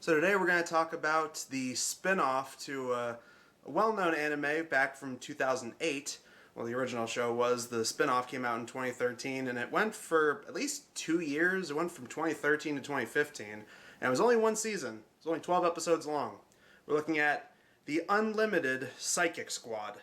So today we're going to talk about the spin-off to a well-known anime back from 2008. Well, the original show was. The spin-off came out in 2013, and it went for at least 2 years. It went from 2013 to 2015, and it was only one season. It was only 12 episodes long. We're looking at the Unlimited Psychic Squad.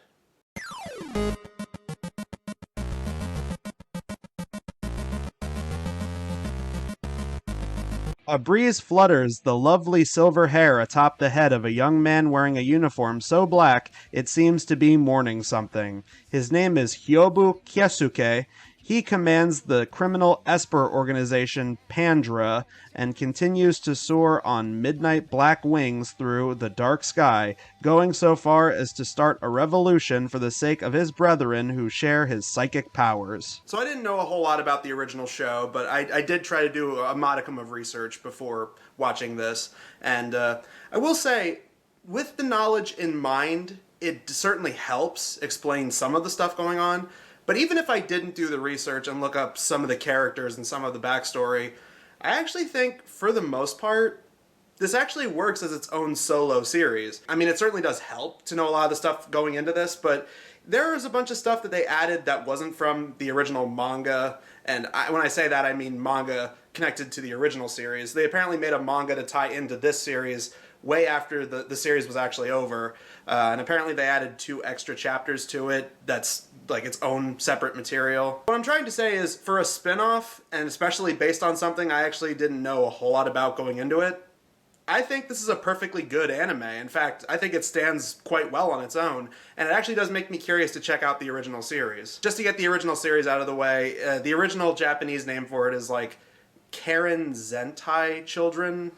A breeze flutters the lovely silver hair atop the head of a young man wearing a uniform so black it seems to be mourning something. His name is Hyoubu Kyousuke. He commands the criminal esper organization P.A.N.D.R.A and continues to soar on midnight black wings through the dark sky, going so far as to start a revolution for the sake of his brethren who share his psychic powers. So I didn't know a whole lot about the original show, but I did try to do a modicum of research before watching this, and I will say, with the knowledge in mind, it certainly helps explain some of the stuff going on. But even if I didn't do the research and look up some of the characters and some of the backstory, I actually think, for the most part, this actually works as its own solo series. I mean, it certainly does help to know a lot of the stuff going into this, but there is a bunch of stuff that they added that wasn't from the original manga, and when I say that, I mean manga connected to the original series. They apparently made a manga to tie into this series way after the series was actually over, and apparently they added 2 extra chapters to it that's like its own separate material. What I'm trying to say is, for a spin-off, and especially based on something I actually didn't know a whole lot about going into it, I think this is a perfectly good anime. In fact, I think it stands quite well on its own, and it actually does make me curious to check out the original series. Just to get the original series out of the way, the original Japanese name for it is like Karen Children,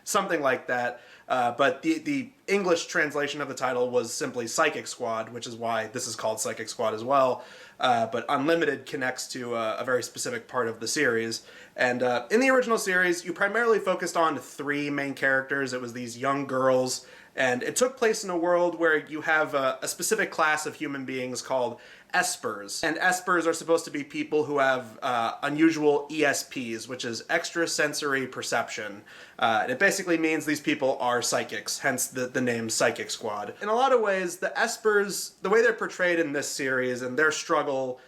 something like that. But the English translation of the title was simply Psychic Squad, which is why this is called Psychic Squad as well. But Unlimited connects to a very specific part of the series. And in the original series, you primarily focused on 3 main characters. It was these young girls, and it took place in a world where you have a specific class of human beings called espers. And espers are supposed to be people who have unusual ESPs, which is extrasensory perception. And it basically means these people are psychics, hence the name Psychic Squad. In a lot of ways, the espers, the way they're portrayed in this series and their struggle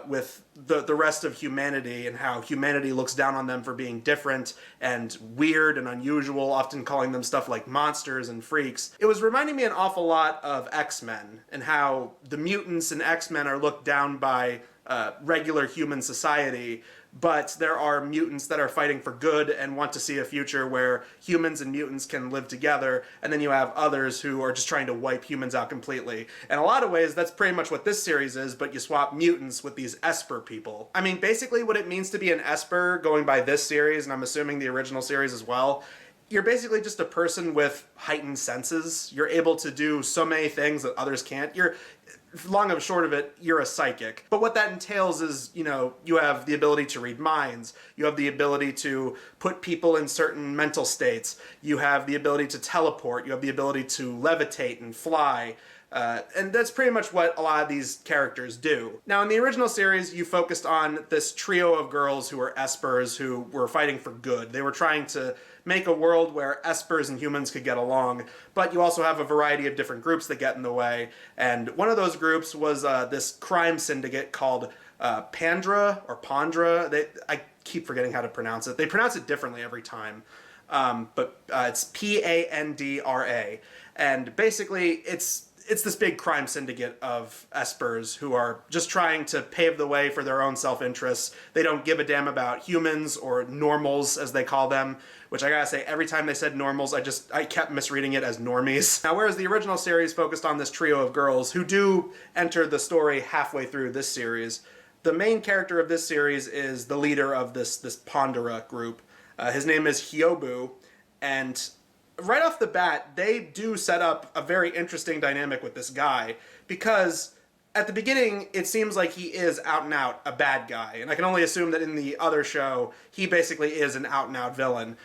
with the rest of humanity and how humanity looks down on them for being different and weird and unusual, often calling them stuff like monsters and freaks. It was reminding me an awful lot of X-Men and how the mutants in X-Men are looked down by regular human society, but there are mutants that are fighting for good and want to see a future where humans and mutants can live together, and then you have others who are just trying to wipe humans out completely. In a lot of ways, that's pretty much what this series is, but you swap mutants with these esper people. I mean, basically what it means to be an esper, going by this series, and I'm assuming the original series as well, you're basically just a person with heightened senses. You're able to do so many things that others can't. Long and short of it, you're a psychic. But what that entails is, you have the ability to read minds. You have the ability to put people in certain mental states. You have the ability to teleport. You have the ability to levitate and fly. And that's pretty much what a lot of these characters do. Now, in the original series, you focused on this trio of girls who were espers who were fighting for good. They were trying to make a world where espers and humans could get along, but you also have a variety of different groups that get in the way. And one of those groups was this crime syndicate called P.A.N.D.R.A or P.A.N.D.R.A. I keep forgetting how to pronounce it. They pronounce it differently every time. But it's P.A.N.D.R.A. And basically, it's this big crime syndicate of espers who are just trying to pave the way for their own self-interests. They don't give a damn about humans, or normals as they call them, which I gotta say, every time they said normals, I kept misreading it as normies. Now, whereas the original series focused on this trio of girls who do enter the story halfway through this series, the main character of this series is the leader of this P.A.N.D.R.A group. His name is Hyoubu, and right off the bat, they do set up a very interesting dynamic with this guy, because at the beginning, it seems like he is out and out a bad guy, and I can only assume that in the other show, he basically is an out and out villain.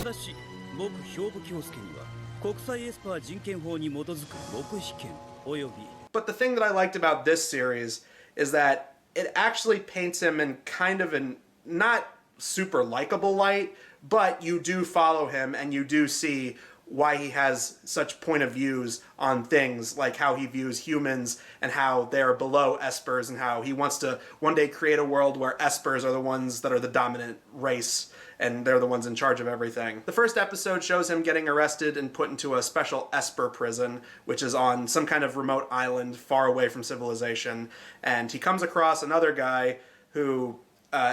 ただし、僕兵部京介には国際エスパー人権法に基づく黙秘権および But the thing that I liked about this series is that it actually paints him in kind of an not super likable light, but you do follow him and you do see why he has such point of views on things, like how he views humans and how they're below espers, and how he wants to one day create a world where espers are the ones that are the dominant race and they're the ones in charge of everything. The first episode shows him getting arrested and put into a special esper prison, which is on some kind of remote island far away from civilization, and he comes across another guy who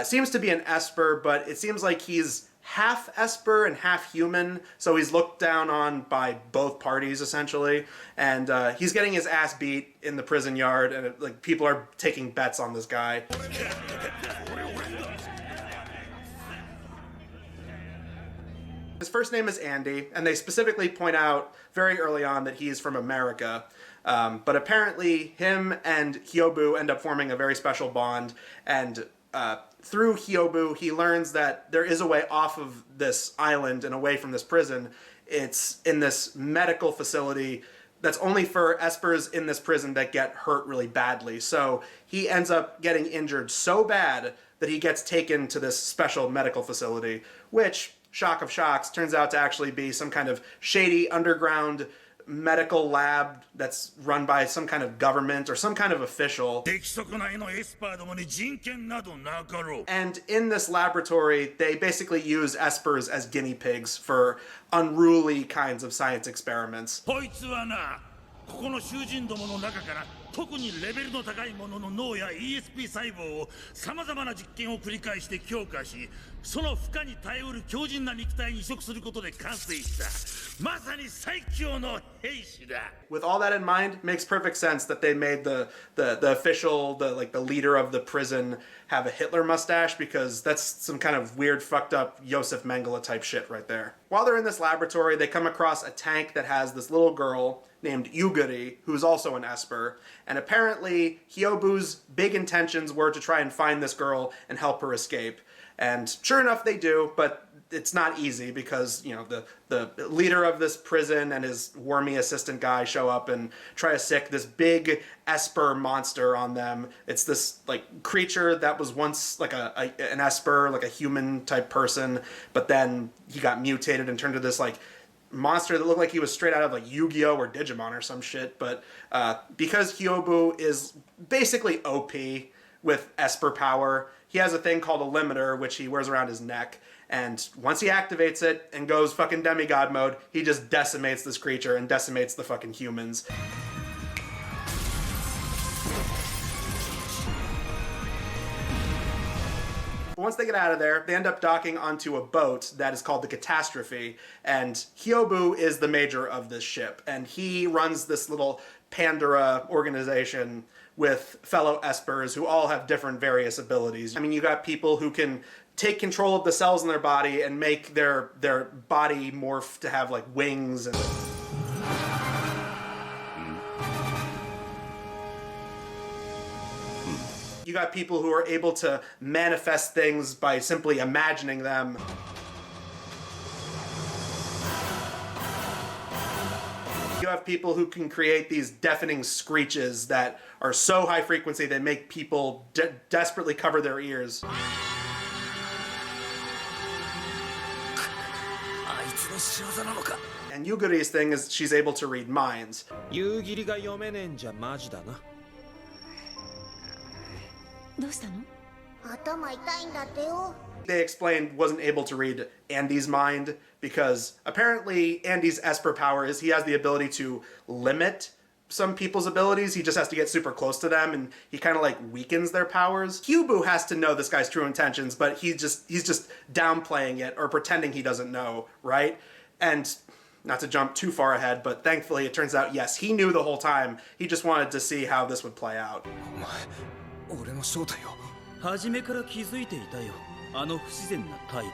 seems to be an esper, but it seems like he's half esper and half human, so he's looked down on by both parties essentially, and he's getting his ass beat in the prison yard, and like people are taking bets on this guy. His first name is Andy, and they specifically point out very early on that he's from America. But apparently him and Hyoubu end up forming a very special bond, and through Hyoubu, he learns that there is a way off of this island and away from this prison. It's in this medical facility that's only for espers in this prison that get hurt really badly. So he ends up getting injured so bad that he gets taken to this special medical facility, which, shock of shocks, turns out to actually be some kind of shady underground medical lab that's run by some kind of government or some kind of official. And in this laboratory, they basically use espers as guinea pigs for unruly kinds of science experiments. ここの囚人どもの中から特にレベルの高いものの脳や ESP 細胞を様々な実験を繰り返して強化し、その負荷に耐えうる強靭な肉体に移植することで完成したまさに最強の兵士だ。With all that in mind, makes perfect sense that they made the official, the leader of the prison have a Hitler mustache, because that's some kind of weird fucked up Josef Mengele type shit right there. While they're in this laboratory, they come across a tank that has this little girl named Yuguri, who's also an esper, and apparently Hyoubu's big intentions were to try and find this girl and help her escape. And sure enough, they do, but it's not easy because, you know, the leader of this prison and his wormy assistant guy show up and try to sick this big esper monster on them. It's this, like, creature that was once, like, an esper, like a human type person, but then he got mutated and turned into this, like, monster that looked like he was straight out of like Yu-Gi-Oh or Digimon or some shit. But because Hyoubu is basically OP with esper power, he has a thing called a limiter which he wears around his neck, and once he activates it and goes fucking demigod mode, he just decimates this creature and decimates the fucking humans. Once they get out of there, they end up docking onto a boat that is called the Catastrophe, and Hyoubu is the major of this ship, and he runs this little P.A.N.D.R.A organization with fellow espers who all have different various abilities. I mean, you got people who can take control of the cells in their body and make their body morph to have like wings and... You got people who are able to manifest things by simply imagining them. You have people who can create these deafening screeches that are so high frequency they make people desperately cover their ears. And Yuguri's thing is she's able to read minds. They explained wasn't able to read Andy's mind because apparently Andy's esper power is he has the ability to limit some people's abilities. He just has to get super close to them and he kind of like weakens their powers. Hyoubu has to know this guy's true intentions, but he's just downplaying it or pretending he doesn't know, right? And not to jump too far ahead, but thankfully it turns out, yes, he knew the whole time. He just wanted to see how this would play out. 初めから気づいていたよ。あの不自然な態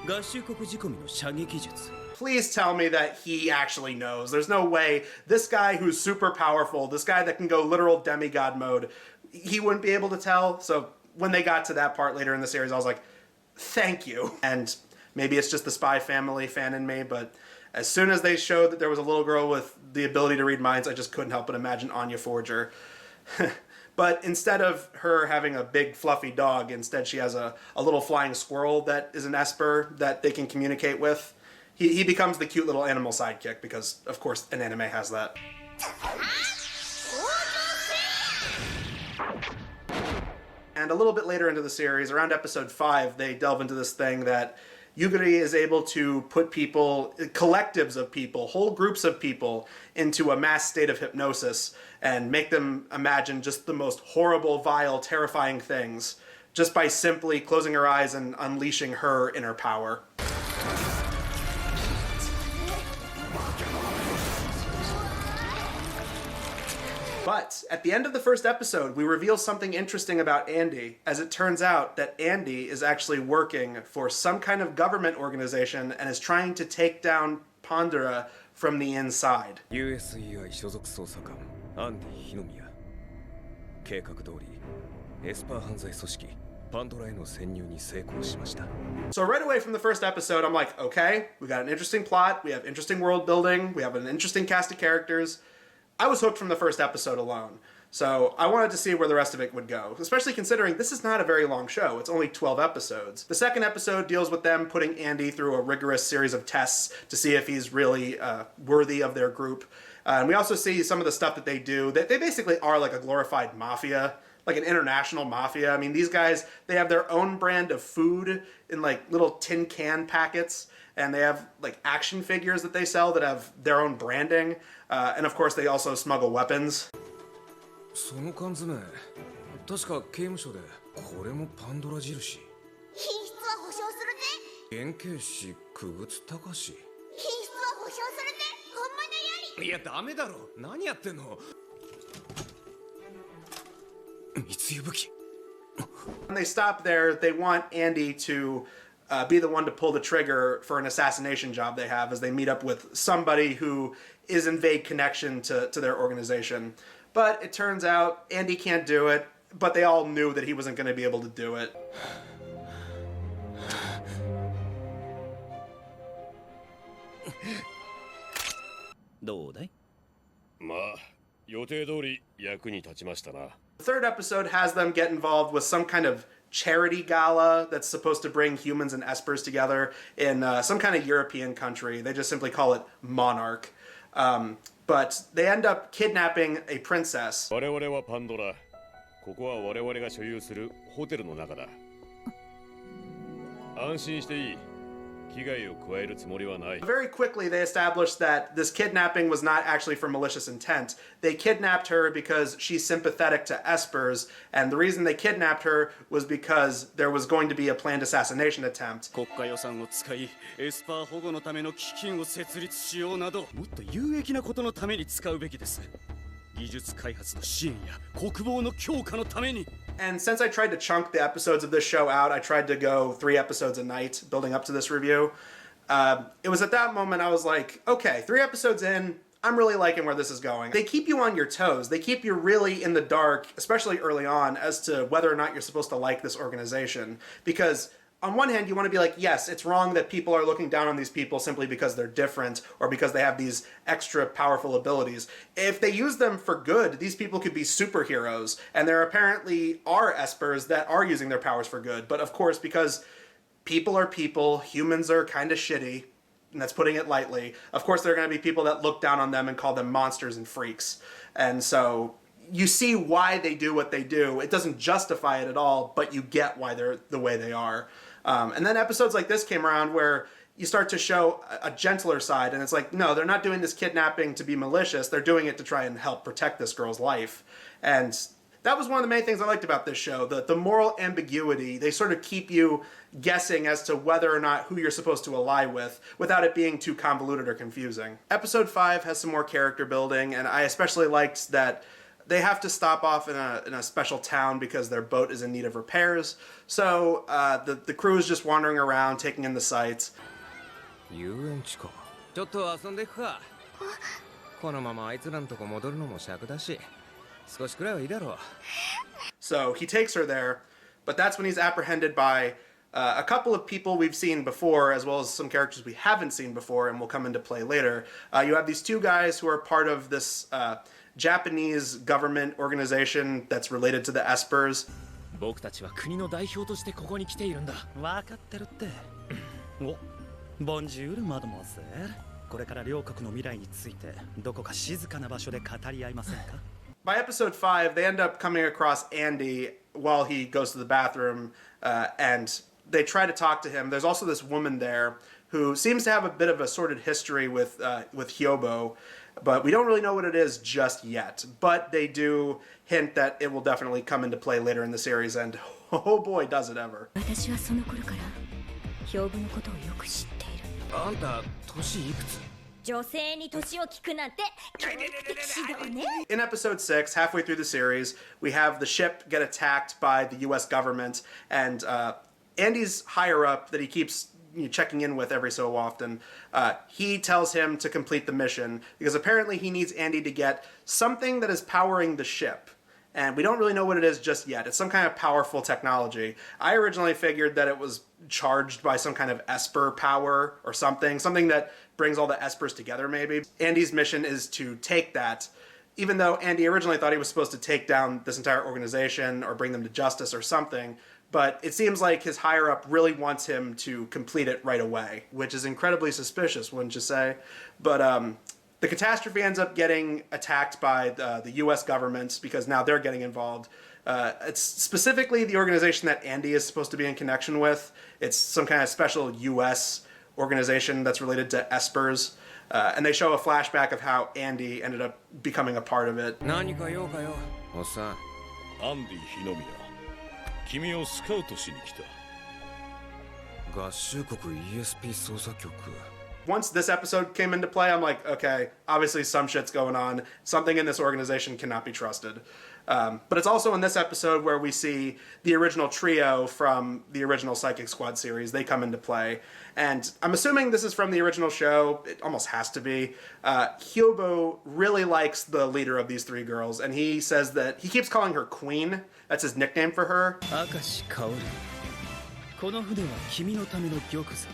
度。合衆国仕込みの射撃術。 Please tell me that he actually knows. There's no way this guy who's super powerful, this guy that can go literal demigod mode, he wouldn't be able to tell. So when they got to that part later in the series, I was like, thank you. And maybe it's just the Spy Family fan in me, but as soon as they showed that there was a little girl with the ability to read minds, I just couldn't help but imagine Anya Forger. But instead of her having a big fluffy dog, instead she has a little flying squirrel that is an esper that they can communicate with. He becomes the cute little animal sidekick because, of course, an anime has that. And a little bit later into the series, around episode 5, they delve into this thing that Yuguri is able to put people, collectives of people, whole groups of people, into a mass state of hypnosis and make them imagine just the most horrible, vile, terrifying things just by simply closing her eyes and unleashing her inner power. But at the end of the first episode, we reveal something interesting about Andy, as it turns out that Andy is actually working for some kind of government organization and is trying to take down P.A.N.D.R.A from the inside. USEI 所属捜査官アンディ・ヒノミヤ計画通りエスパー犯罪組織パンドラへの潜入に成功しました So right away from the first episode, I'm like, okay, we got an interesting plot, we have interesting world building, we have an interesting cast of characters. I was hooked from the first episode alone. So I wanted to see where the rest of it would go, especially considering this is not a very long show. It's only 12 episodes. The second episode deals with them putting Andy through a rigorous series of tests to see if he's really worthy of their group. And we also see some of the stuff that they do. They basically are like a glorified mafia, like an international mafia. I mean, these guys, they have their own brand of food in like little tin can packets. And they have like action figures that they sell that have their own branding. And of course, they also smuggle weapons. その缶詰確か刑務所でこれもパンドラ印品質は保証するぜ原型師久口隆品質は保証するぜ本物よりいやダメだろ何やってんの密輸武器 When they stop there, they want Andy to be the one to pull the trigger for an assassination job they have as they meet up with somebody who is in vague connection to their organization. But it turns out Andy can't do it, but they all knew that he wasn't going to be able to do it. どうだいまあ予定通り役に立ちましたな The third episode has them get involved with some kind of charity gala that's supposed to bring humans and espers together in some kind of European country. They just simply call it Monarch. But they end up kidnapping a princess. 我々はパンドラここは我々が所有するホテルの中だ安心していい危害を加えるつもりはない Very quickly, they established that this kidnapping was not actually for malicious intent. They kidnapped her because she's sympathetic to espers, and the reason they kidnapped her was because there was going to be a planned assassination attempt. 国家予算を使いエスパー保護のための基金を設立しようなどもっと有益なことのために使うべきです技術開発の支援や国防の強化のために And since I tried to chunk the episodes of this show out, I tried to go 3 episodes a night building up to this review. It was at that moment I was like, okay, 3 episodes in, I'm really liking where this is going. They keep you on your toes. They keep you really in the dark, especially early on, as to whether or not you're supposed to like this organization. Because on one hand, you want to be like, yes, it's wrong that people are looking down on these people simply because they're different or because they have these extra powerful abilities. If they use them for good, these people could be superheroes. And there apparently are espers that are using their powers for good. But of course, because people are people, humans are kind of shitty, and that's putting it lightly. Of course, there are going to be people that look down on them and call them monsters and freaks. And so you see why they do what they do. It doesn't justify it at all, but you get why they're the way they are. And then episodes like this came around where you start to show a gentler side, and it's like, no, they're not doing this kidnapping to be malicious. They're doing it to try and help protect this girl's life. And that was one of the main things I liked about this show, the moral ambiguity. They sort of keep you guessing as to whether or not who you're supposed to ally with without it being too convoluted or confusing. Episode 5 has some more character building, and I especially liked that they have to stop off in a special town because their boat is in need of repairs. So the crew is just wandering around, taking in the sights. 遊園地かちょっと遊んでくかこのままあいつらのとこ戻るのも尺だし少しくらいはいいだろう So he takes her there, but that's when he's apprehended by a couple of people we've seen before, as well as some characters we haven't seen before and will come into play later. You have these 2 guys who are part of this Japanese government organization that's related to the espers. 僕たちは国の代表としてここに来ているんだ。分かってるって。お、ボンジュールマドモアゼル。これから両国の未来についてどこか静かな場所で語り合いませんか? By episode 5, they end up coming across Andy while he goes to the bathroom, and they try to talk to him. There's also this woman there who seems to have a bit of a sordid history with Hyoubu, but we don't really know what it is just yet. But they do hint that it will definitely come into play later in the series, and oh boy, does it ever. 私はその頃からHyoubuのことをよく知っている。あんた年いくつ？女性に年を聞くなんて教育的指導ね。In episode 6, halfway through the series, we have the ship get attacked by the U.S. government, and Andy's higher up that he keeps checking in with every so often, he tells him to complete the mission because apparently he needs Andy to get something that is powering the ship. And we don't really know what it is just yet. It's some kind of powerful technology. I originally figured that it was charged by some kind of esper power or something that brings all the espers together maybe. Andy's mission is to take that, even though Andy originally thought he was supposed to take down this entire organization or bring them to justice or something. But it seems like his higher-up really wants him to complete it right away, which is incredibly suspicious, wouldn't you say? But the catastrophe ends up getting attacked by the U.S. government because now they're getting involved. It's specifically the organization that Andy is supposed to be in connection with. It's some kind of special U.S. organization that's related to espers. And they show a flashback of how Andy ended up becoming a part of it. 何か用かよ、おっさん。アンディ日宮、君をスカウトしに来た。合衆国 ESP 捜査局。Once this episode came into play, I'm like, okay, obviously some shit's going on. Something in this organization cannot be trusted. But it's also in this episode where we see the original trio from the original Psychic Squad series. They come into play. And I'm assuming this is from the original show. It almost has to be. Hyoubu really likes the leader of these three girls, and he says that he keeps calling her Queen. That's his nickname for her. 明石薫、この船は君のための玉座。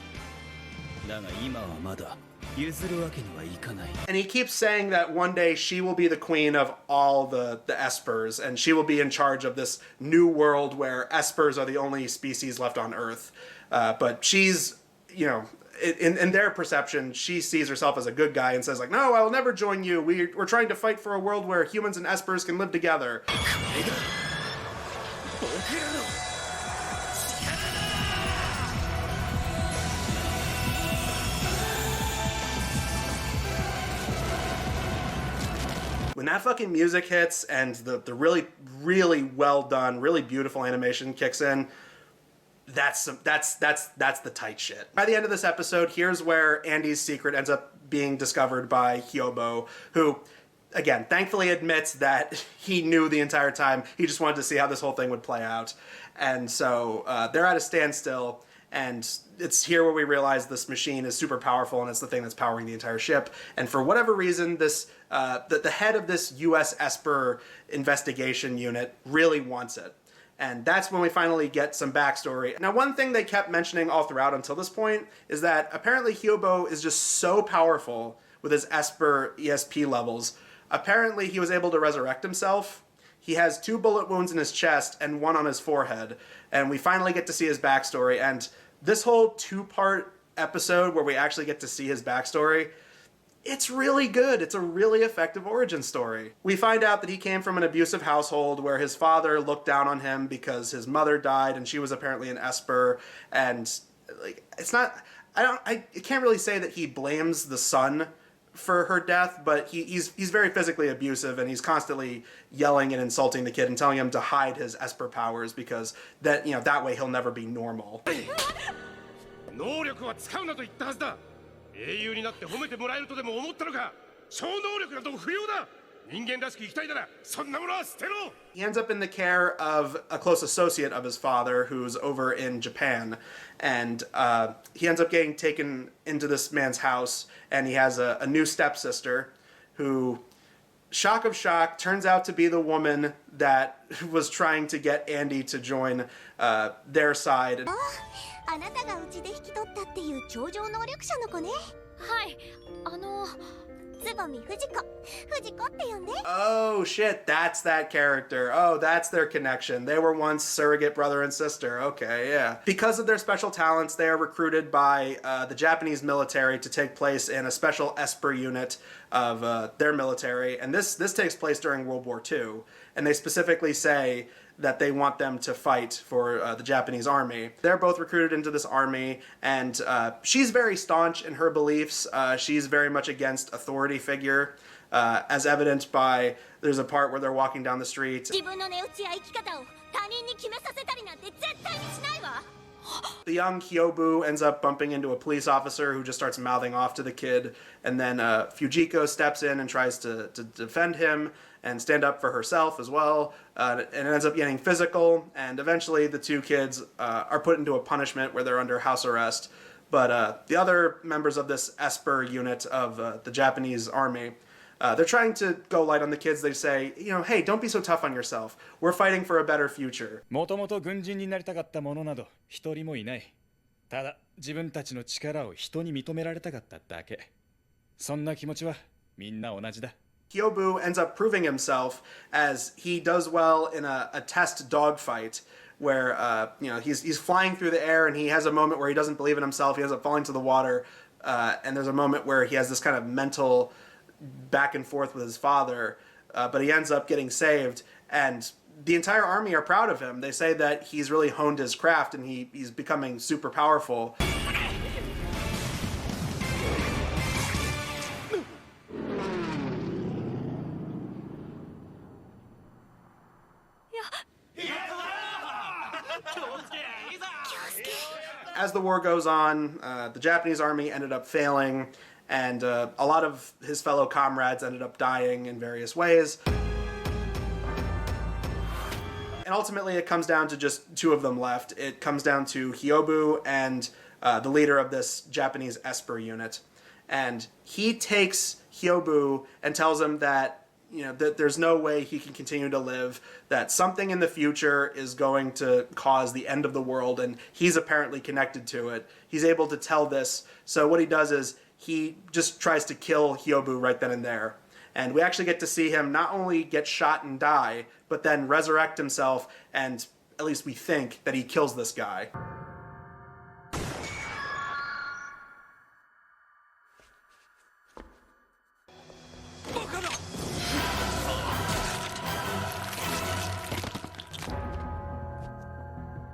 だが今はまだ譲るわけにはいかない。 And he keeps saying that one day she will be the queen of all the espers, and she will be in charge of this new world where espers are the only species left on Earth. But she's, you know, in their perception, she sees herself as a good guy and says like, no, I will never join you. We're trying to fight for a world where humans and espers can live together. When that fucking music hits and the really, really well done, really beautiful animation kicks in, that's the tight shit. By the end of this episode, here's where Andy's secret ends up being discovered by Hyoubu, who, again, thankfully admits that he knew the entire time. He just wanted to see how this whole thing would play out. And so they're at a standstill, and it's here where we realize this machine is super powerful, and it's the thing that's powering the entire ship. And for whatever reason, this the head of this U.S. Esper investigation unit really wants it. And that's when we finally get some backstory. Now, one thing they kept mentioning all throughout until this point is that apparently Hyoubu is just so powerful with his Esper ESP levels. Apparently, he was able to resurrect himself. He has 2 bullet wounds in his chest and 1 on his forehead. And we finally get to see his backstory. And this whole 2-part episode where we actually get to see his backstory, it's really good. It's a really effective origin story. We find out that he came from an abusive household where his father looked down on him because his mother died and she was apparently an esper. And like, it's not, I can't really say that he blames the son for her death, but he's very physically abusive, and he's constantly yelling and insulting the kid and telling him to hide his esper powers because that, you know, that way he'll never be normal. 能力は使うなと言ったはずだ。英雄になって褒めてもらえるとでも思ったのか。超能力など不要だ。人間らしく生きたいならそんなものは捨てろ。 He ends up in the care of a close associate of his father who's over in Japan, and he ends up getting taken into this man's house, and he has a new stepsister who, shock of shock, turns out to be the woman that was trying to get Andy to join their side. あなたがうちで引き取ったっていう超常能力者の子ね。はい、つぼみ藤子って呼んで。 Oh shit, that's that character. Oh, that's their connection. They were once surrogate brother and sister. Okay, yeah. Because of their special talents, they are recruited by the Japanese military to take place in a special esper unit of their military. And this takes place during World War II. And they specifically say that they want them to fight for the Japanese army. They're both recruited into this army, and she's very staunch in her beliefs. She's very much against authority figure, as evident by, there's a part where they're walking down the street. 自分の値打ちや生き方を他人に決めさせたりなんて絶対にしないわ。 The young Hyoubu ends up bumping into a police officer who just starts mouthing off to the kid, and then Fujiko steps in and tries to defend him and stand up for herself as well, and it ends up getting physical, and eventually the two kids are put into a punishment where they're under house arrest. But the other members of this esper unit of the Japanese army, they're trying to go light on the kids. They say, you know, hey, don't be so tough on yourself. We're fighting for a better future. もともと軍人になりたかった者など一人もいない。ただ自分たちの力を人に認められたかっただけ。そんな気持ちはみんな同じだ。 Hyoubu ends up proving himself as he does well in a test dogfight where you know, he's flying through the air and he has a moment where he doesn't believe in himself. He ends up falling to the water, and there's a moment where he has this kind of mental back and forth with his father, but he ends up getting saved, and the entire army are proud of him. They say that he's really honed his craft and he's becoming super powerful. As the war goes on, the Japanese army ended up failing, and a lot of his fellow comrades ended up dying in various ways. And ultimately it comes down to just two of them left. It comes down to Hyoubu and the leader of this Japanese esper unit. And he takes Hyoubu and tells him that, you know, that there's no way he can continue to live, that something in the future is going to cause the end of the world, and he's apparently connected to it. He's able to tell this, so what he does is he just tries to kill Hyoubu right then and there. And we actually get to see him not only get shot and die, but then resurrect himself, and at least we think that he kills this guy.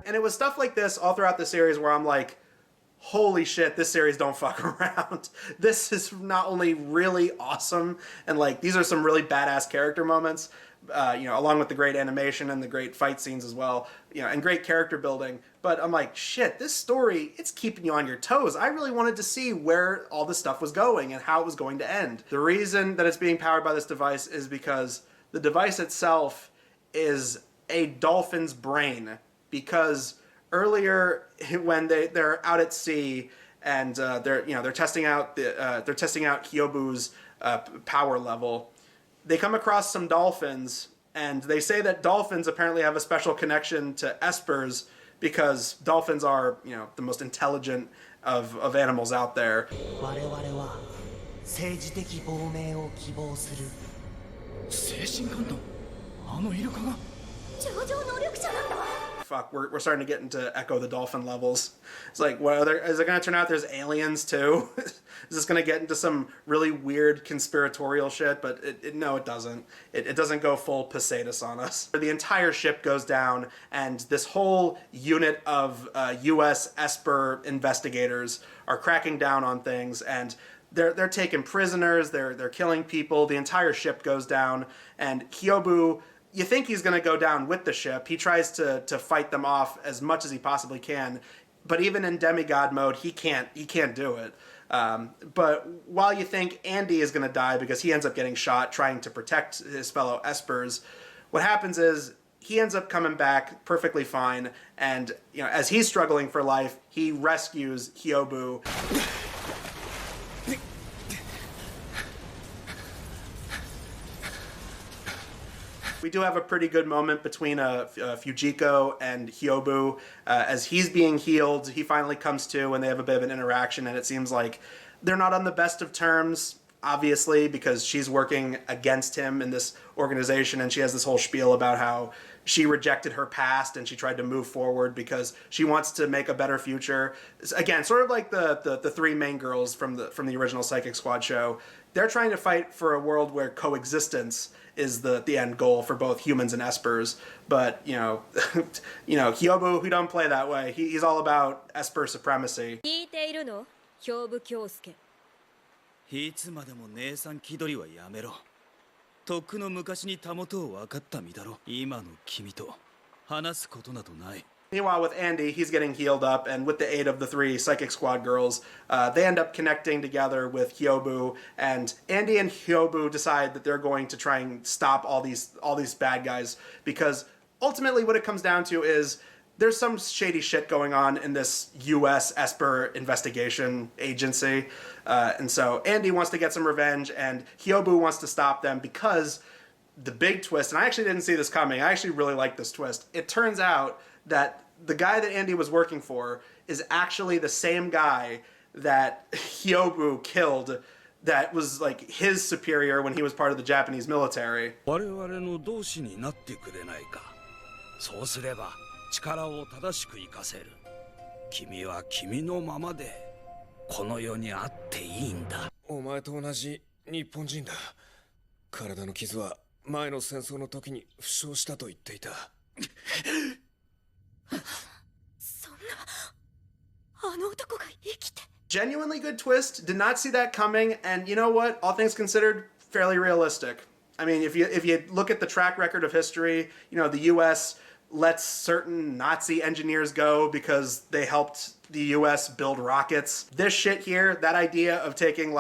And it was stuff like this all throughout the series where I'm like, holy shit, this series don't fuck around. This is not only really awesome, and like, these are some really badass character moments, you know, along with the great animation and the great fight scenes as well, you know, and great character building. But I'm like, shit, this story, it's keeping you on your toes. I really wanted to see where all this stuff was going and how it was going to end. The reason that it's being powered by this device is because the device itself is a dolphin's brain. Because earlier, when they're out at sea and they're testing out Hyoubu's power level, they come across some dolphins, and they say that dolphins apparently have a special connection to espers because dolphins are, you know, the most intelligent of animals out there. Fuck, we're starting to get into Echo the Dolphin levels. It's like, what is it going to turn out there's aliens too? Is this going to get into some really weird conspiratorial shit? But no, it doesn't. It doesn't go full Poseidus on us. The entire ship goes down, and this whole unit of U.S. esper investigators are cracking down on things, and they're taking prisoners, they're killing people. The entire ship goes down, and Hyoubu, you think he's going to go down with the ship. He tries to fight them off as much as he possibly can, but even in demigod mode, he can't do it. But while you think Andy is going to die because he ends up getting shot trying to protect his fellow espers, what happens is he ends up coming back perfectly fine, and you know, as he's struggling for life, he rescues Hyoubu. We do have a pretty good moment between Fujiko and Hyoubu. As he's being healed, he finally comes to, and they have a bit of an interaction, and it seems like they're not on the best of terms. obviously, because she's working against him in this organization, and she has this whole spiel about how she rejected her past and she tried to move forward because she wants to make a better future. Again, sort of like the three main girls from the original Psychic Squad show. They're trying to fight for a world where coexistence is the end goal for both humans and espers. But, Hyoubu, he don't play that way. He's all about esper supremacy. 聞いているの兵部京介。いつまでも姉さん気取りはやめろ。とっくの昔にたもとを分かった身だろ。今の君と話すことなどない。Meanwhile, with Andy, he's getting healed up, and with the aid of the three Psychic Squad girls, they end up connecting together with Hyoubu, and Andy and Hyoubu decide that they're going to try and stop all these bad guys, because ultimately what it comes down to is there's some shady shit going on in this U.S. esper investigation agency, and so Andy wants to get some revenge, and Hyoubu wants to stop them because the big twist, and I actually didn't see this coming, I actually really like this twist. It turns out that the guy that Andy was working for is actually the same guy that Hyoubu killed that was like his superior when he was part of the Japanese military. 我々の同志になってくれないか。そうすれば力を正しく生かせる。君は君のままでこの世にあっていいんだ。お前と同じ日本人だ。体の傷は前の戦争の時に負傷したと言っていた。そんなあの男が生きて。Genuinely good twist. Did not see that coming, and you know what? All things considered, fairly realistic. I mean, if you look at the track record of history, the U.S. lets certain Nazi engineers go because they helped the U.S. build rockets. This shit here, that idea of taking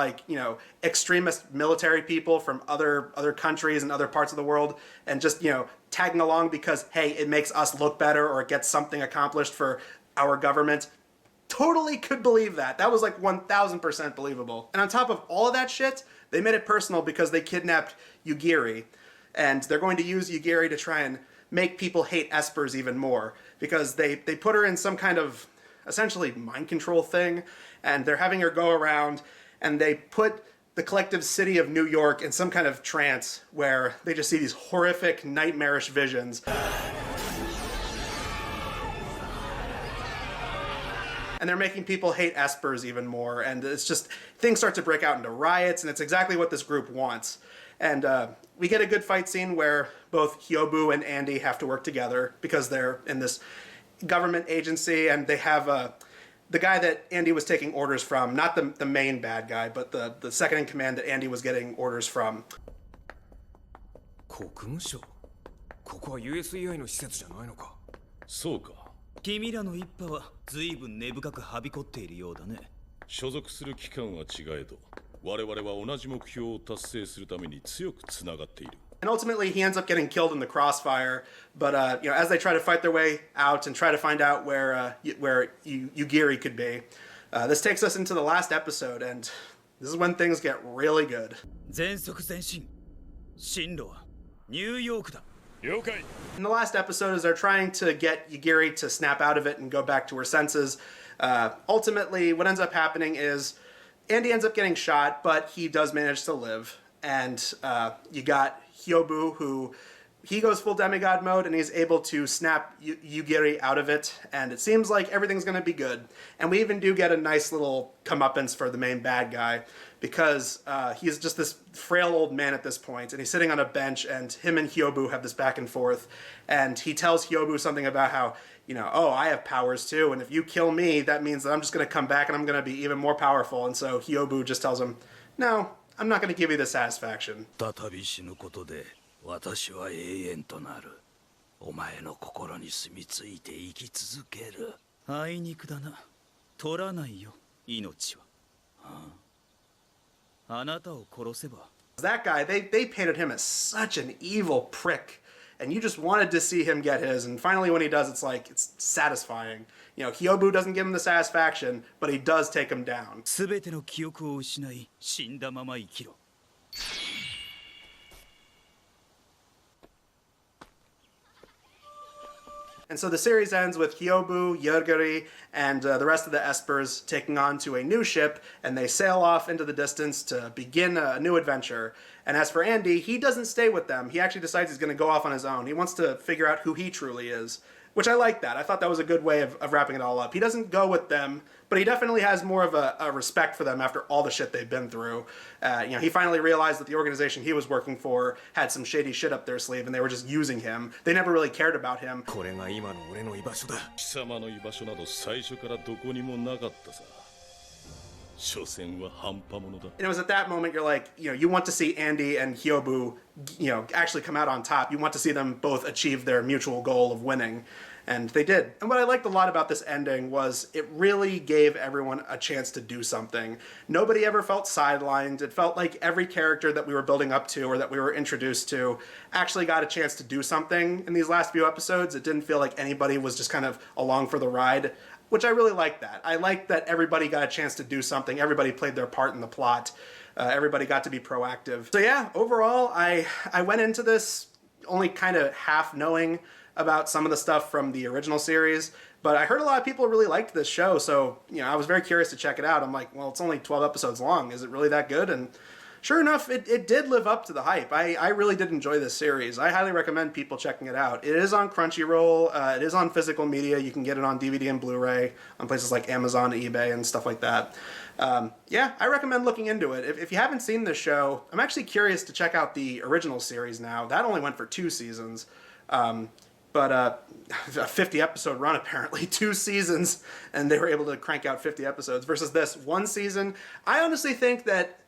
extremist military people from other countries and other parts of the world and just, tagging along because, hey, it makes us look better or it gets something accomplished for our government. Totally could believe that. That was like 1000% believable. And on top of all of that shit, they made it personal because they kidnapped Yugiri. And they're going to use Yugiri to try and make people hate espers even more because they put her in some kind of essentially mind control thing, and they're having her go around, and they put the collective city of New York in some kind of trance where they just see these horrific, nightmarish visions. And they're making people hate espers even more, and it's just, things start to break out into riots, and it's exactly what this group wants. And we get a good fight scene where both Hyoubu and Andy have to work together because they're in this government agency, and they have the guy that Andy was taking orders from, not the main bad guy, but the second in command that Andy was getting orders from. 国務省？ここは USEI の施設じゃないのか。そうか。君らの一派は随分根深くはびこっているようだね。所属する機関は違えど、我々は同じ目標を達成するために強くつながっている。And ultimately, he ends up getting killed in the crossfire. But as they try to fight their way out and try to find out where Yugiri could be, this takes us into the last episode, and this is when things get really good. 全速前進。進路はニューヨークだ。了解。 In the last episode, as they're trying to get Yugiri to snap out of it and go back to her senses, ultimately, what ends up happening is Andy ends up getting shot, but he does manage to live. And you got Hyoubu, who he goes full demigod mode, and he's able to snap Yugiri out of it, and it seems like everything's going to be good. And we even do get a nice little comeuppance for the main bad guy, because he's just this frail old man at this point, and he's sitting on a bench, and him and Hyoubu have this back and forth, and he tells Hyoubu something about how, oh, I have powers too, and if you kill me, that means that I'm just going to come back and I'm going to be even more powerful. And so Hyoubu just tells him, no, I'm not going to give you the satisfaction. 再び死ぬことで私は永遠となる。お前の心に住み着いて生き続ける。あいにくだな。取らないよ、命は。あなたを殺せば。That guy, they painted him as such an evil prick, and you just wanted to see him get his, and finally when he does, it's satisfying. Hyoubu doesn't give him the satisfaction, but he does take him down. すべての記憶を失い、死んだまま生きろ。And so the series ends with Hyoubu, Kyousuke, and the rest of the espers taking on to a new ship, and they sail off into the distance to begin a new adventure. And as for Andy, he doesn't stay with them. He actually decides he's going to go off on his own. He wants to figure out who he truly is, which I like that. I thought that was a good way of wrapping it all up. He doesn't go with them, but he definitely has more of a respect for them after all the shit they've been through. He finally realized that the organization he was working for had some shady shit up their sleeve, and they were just using him. They never really cared about him. これが今の俺の居場所だ。貴様の居場所など最初からどこにもなかったさ。所詮は半端者だ。 And it was at that moment you're like, you want to see Andy and Hyoubu, actually come out on top. You want to see them both achieve their mutual goal of winning. And they did. And what I liked a lot about this ending was it really gave everyone a chance to do something. Nobody ever felt sidelined. It felt like every character that we were building up to or that we were introduced to actually got a chance to do something in these last few episodes. It didn't feel like anybody was just kind of along for the ride, which I really liked that. I liked that everybody got a chance to do something. Everybody played their part in the plot. Everybody got to be proactive. So yeah, overall, I went into this only kind of half knowing about some of the stuff from the original series, but I heard a lot of people really liked this show, so I was very curious to check it out. I'm like, well, it's only 12 episodes long. Is it really that good? And sure enough, it did live up to the hype. I really did enjoy this series. I highly recommend people checking it out. It is on Crunchyroll. It is on physical media. You can get it on DVD and Blu-ray on places like Amazon, eBay, and stuff like that. Yeah, I recommend looking into it. If you haven't seen this show, I'm actually curious to check out the original series now. That only went for 2 seasons. But a 50-episode run, apparently. 2 seasons, and they were able to crank out 50 episodes, versus this 1 season. I honestly think that,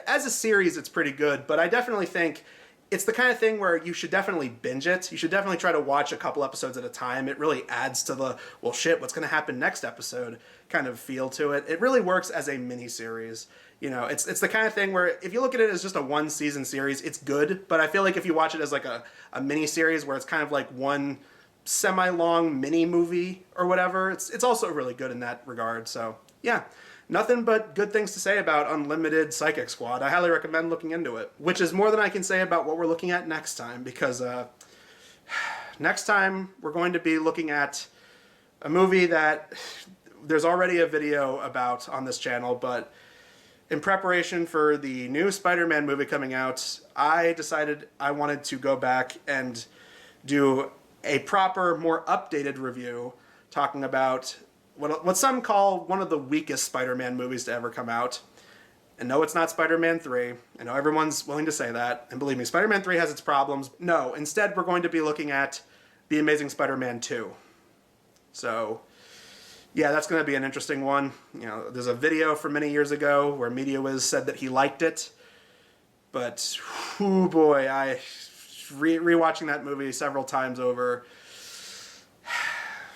as a series, it's pretty good, but I definitely think it's the kind of thing where you should definitely binge it. You should definitely try to watch a couple episodes at a time. It really adds to the, well, shit, what's going to happen next episode kind of feel to it. It really works as a mini-series. It's the kind of thing where if you look at it as just a 1-season series, it's good, but I feel like if you watch it as like a mini-series where it's kind of like one semi-long mini-movie or whatever, it's also really good in that regard. So, yeah. Nothing but good things to say about Unlimited Psychic Squad. I highly recommend looking into it, which is more than I can say about what we're looking at next time, because next time we're going to be looking at a movie that there's already a video about on this channel, but in preparation for the new Spider-Man movie coming out, I decided I wanted to go back and do a proper, more updated review talking about what some call one of the weakest Spider-Man movies to ever come out. And no, it's not Spider-Man 3. I know everyone's willing to say that. And believe me, Spider-Man 3 has its problems. No, instead we're going to be looking at The Amazing Spider-Man 2. So, yeah, that's going to be an interesting one. There's a video from many years ago where MediaWiz said that he liked it. But, oh boy, rewatching that movie several times over.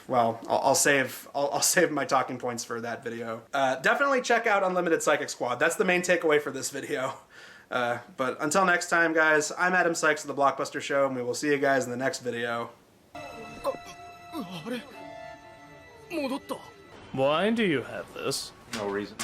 Well, I'll save my talking points for that video. Definitely check out Unlimited Psychic Squad. That's the main takeaway for this video. But until next time, guys, I'm Adam Sykes of the Blockbuster Show, and we will see you guys in the next video. Why do you have this? No reason.